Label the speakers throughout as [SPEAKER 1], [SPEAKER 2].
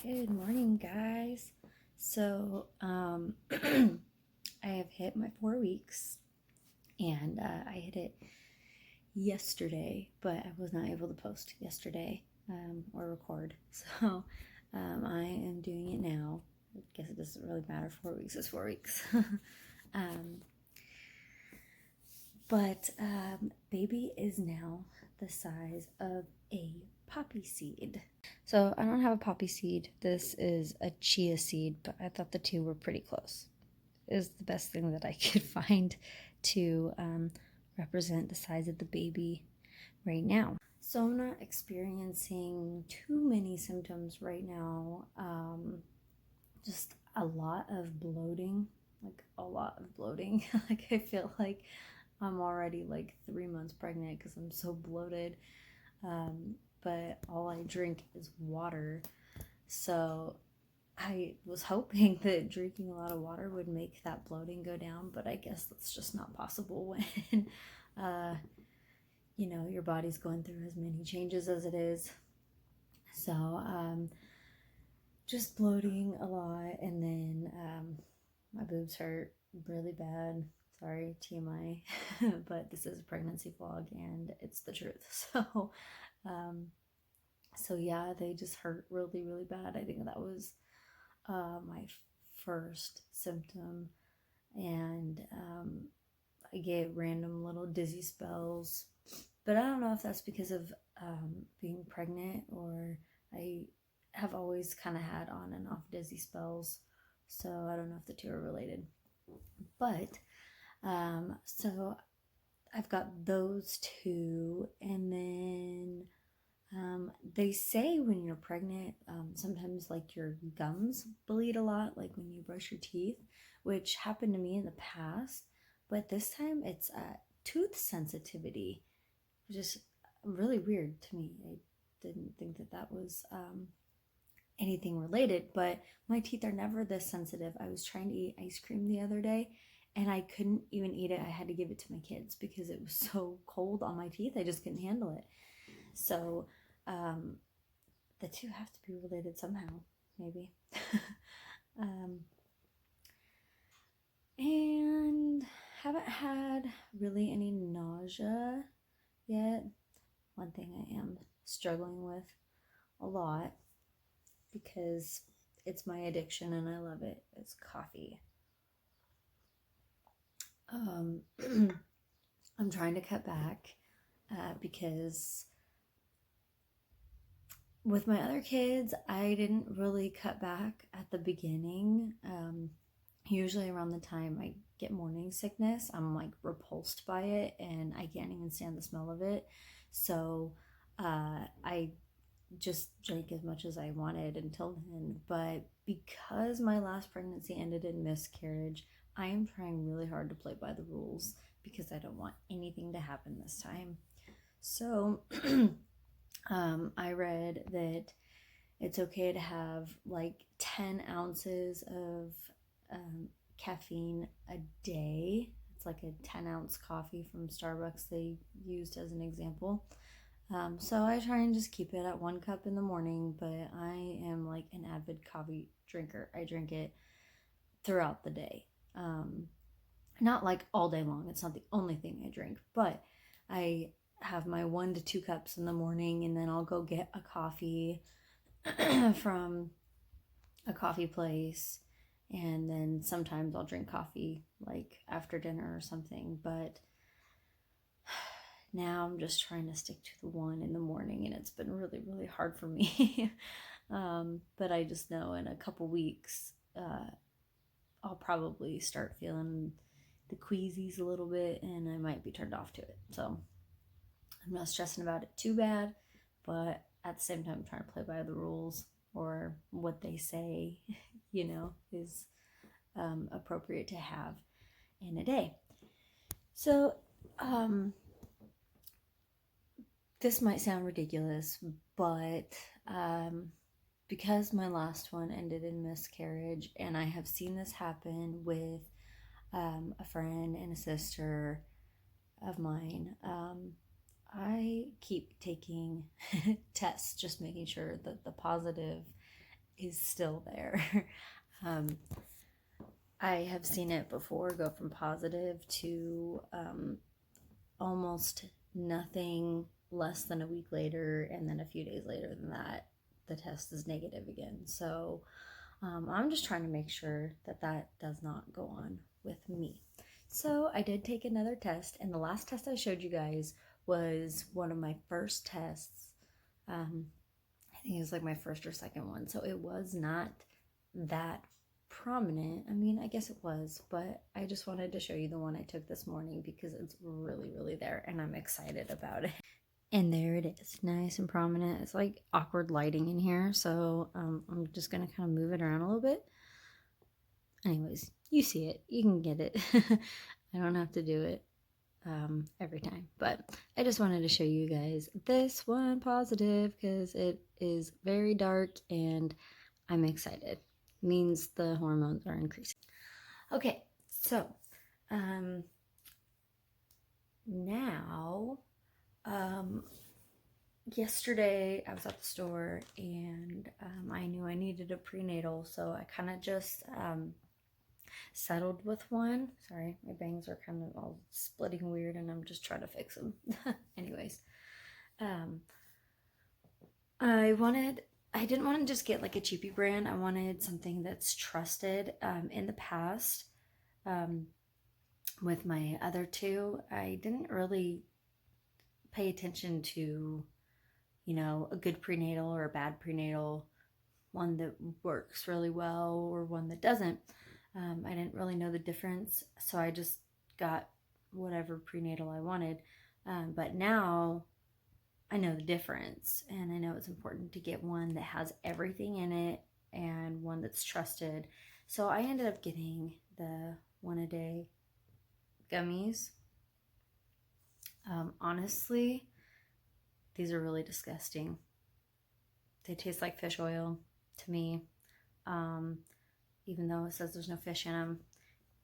[SPEAKER 1] Good morning, guys. So, I have hit my 4 weeks, and I hit it yesterday, but I was not able to post yesterday or record. So, I am doing it now. I guess it doesn't really matter. 4 weeks is 4 weeks. um, but baby is now the size of a poppy seed. So I don't have a poppy seed. This is a chia seed, but I thought the two were pretty close. It was the best thing that I could find to represent the size of the baby right now. So I'm not experiencing too many symptoms right now. Just a lot of bloating, like a lot of bloating. Like I feel like I'm already like 3 months pregnant because I'm so bloated. But all I drink is water. So I was hoping that drinking a lot of water would make that bloating go down, but I guess that's just not possible when, your body's going through as many changes as it is. So, just bloating a lot, and then my boobs hurt really bad. Sorry, TMI, but this is a pregnancy vlog, and it's the truth. So yeah, they just hurt really, really bad. I think that was my first symptom, and I get random little dizzy spells, but I don't know if that's because of being pregnant, or I have always kind of had on and off dizzy spells, so I don't know if the two are related. But so I've got those two, and then they say when you're pregnant, sometimes like your gums bleed a lot, like when you brush your teeth, which happened to me in the past, but this time it's tooth sensitivity, which is really weird to me. I didn't think that was anything related, but my teeth are never this sensitive. I was trying to eat ice cream the other day, and I couldn't even eat it. I had to give it to my kids because it was so cold on my teeth. I just couldn't handle it. So the two have to be related somehow, maybe. And haven't had really any nausea yet. One thing I am struggling with a lot, because it's my addiction and I love it, it's coffee. I'm trying to cut back because with my other kids, I didn't really cut back at the beginning. Usually around the time I get morning sickness, I'm like repulsed by it and I can't even stand the smell of it. So I just drank as much as I wanted until then. But because my last pregnancy ended in miscarriage, I am trying really hard to play by the rules because I don't want anything to happen this time. So I read that it's okay to have like 10 ounces of caffeine a day. It's like a 10-ounce coffee from Starbucks they used as an example. So I try and just keep it at 1 cup in the morning, but I am like an avid coffee drinker. I drink it throughout the day. Not like all day long. It's not the only thing I drink, but I have my 1 to 2 cups in the morning, and then I'll go get a coffee from a coffee place, and then sometimes I'll drink coffee like after dinner or something. But now I'm just trying to stick to the 1 in the morning, and it's been really, really hard for me. But I just know in a couple weeks I'll probably start feeling the queasies a little bit, and I might be turned off to it. So I'm not stressing about it too bad, but at the same time, I'm trying to play by the rules, or what they say, is appropriate to have in a day. So, this might sound ridiculous, but because my last one ended in miscarriage, and I have seen this happen with a friend and a sister of mine, I keep taking tests, just making sure that the positive is still there. um, I have seen it before go from positive to almost nothing less than a week later, and then a few days later than that, the test is negative again. So I'm just trying to make sure that that does not go on with me. So I did take another test, and the last test I showed you guys was one of my first tests. I think it was like my first or second one, so it was not that prominent. I mean, I guess it was, but I just wanted to show you the one I took this morning because it's really, really there, and I'm excited about it. And there it is, nice and prominent. It's like awkward lighting in here, so I'm just gonna kind of move it around a little bit. Anyways, you see it, you can get it. I don't have to do it every time, but I just wanted to show you guys this one positive because it is very dark and I'm excited. It means the hormones are increasing. Okay, so now yesterday I was at the store and I knew I needed a prenatal, so I kind of just settled with one. Sorry, my bangs are kind of all splitting weird and I'm just trying to fix them. Anyways, I didn't want to just get like a cheapy brand. I wanted something that's trusted. In the past, with my other two, I didn't really pay attention to, you know, a good prenatal or a bad prenatal, one that works really well or one that doesn't. I didn't really know the difference, so I just got whatever prenatal I wanted. But now I know the difference, and I know it's important to get one that has everything in it and one that's trusted. So I ended up getting the 1-a-day gummies. Honestly, these are really disgusting. They taste like fish oil to me. Even though it says there's no fish in them,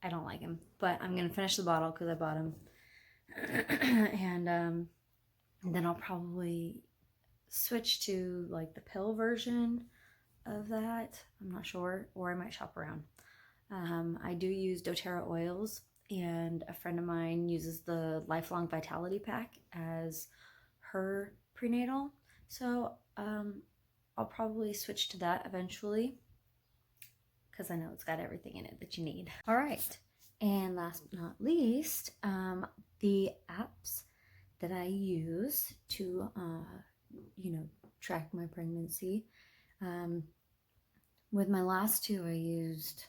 [SPEAKER 1] I don't like them. But I'm going to finish the bottle because I bought them. And then I'll probably switch to like the pill version of that. I'm not sure. Or I might shop around. I do use doTERRA oils, and a friend of mine uses the Lifelong Vitality Pack as her prenatal. So I'll probably switch to that eventually because I know it's got everything in it that you need. All right, and last but not least, the apps that I use to, you know, track my pregnancy. With my last two, I used,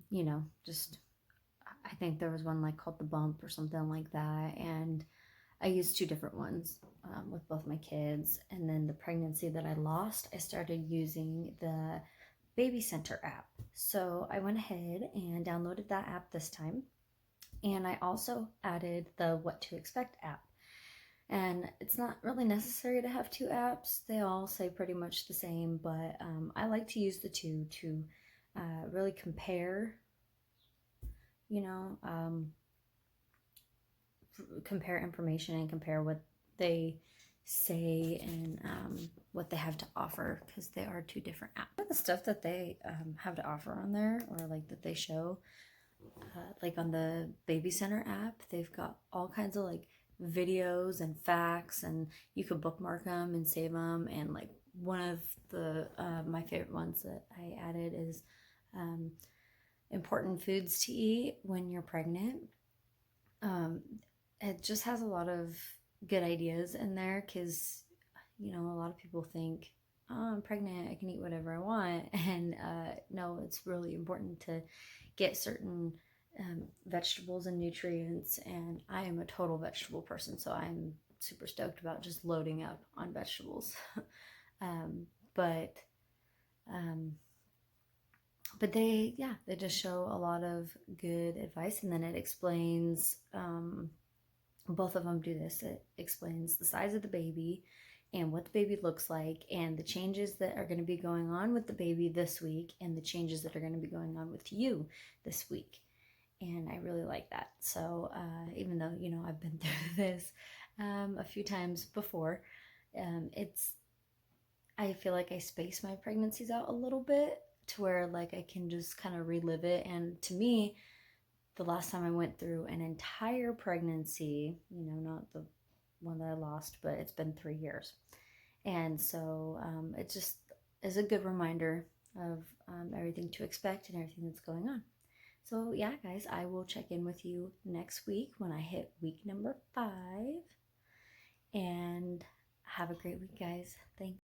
[SPEAKER 1] you know, just, I think there was one like called The Bump or something like that, and I used two different ones with both my kids. And then the pregnancy that I lost, I started using the Baby Center app. So I went ahead and downloaded that app this time. And I also added the What to Expect app. And it's not really necessary to have two apps. They all say pretty much the same, but I like to use the two to really compare, you know, compare information and compare what they say and what they have to offer, because they are two different apps. The stuff that they have to offer on there, or like that they show, like on the Baby Center app, they've got all kinds of like videos and facts, and you could bookmark them and save them. And like one of the my favorite ones that I added is important foods to eat when you're pregnant. It just has a lot of good ideas in there because, you know, a lot of people think, oh, I'm pregnant, I can eat whatever I want. And no, it's really important to get certain vegetables and nutrients. And I am a total vegetable person, so I'm super stoked about just loading up on vegetables. But they just show a lot of good advice, and then it explains, both of them do this. It explains the size of the baby and what the baby looks like, and the changes that are going to be going on with the baby this week, and the changes that are going to be going on with you this week. And I really like that. So even though, you know, I've been through this a few times before, I feel like I space my pregnancies out a little bit to where like I can just kind of relive it. And to me, the last time I went through an entire pregnancy, not the one that I lost, but it's been 3 years. And so it just is a good reminder of everything to expect and everything that's going on. So, yeah, guys, I will check in with you next week when I hit week number 5. And have a great week, guys. Thanks.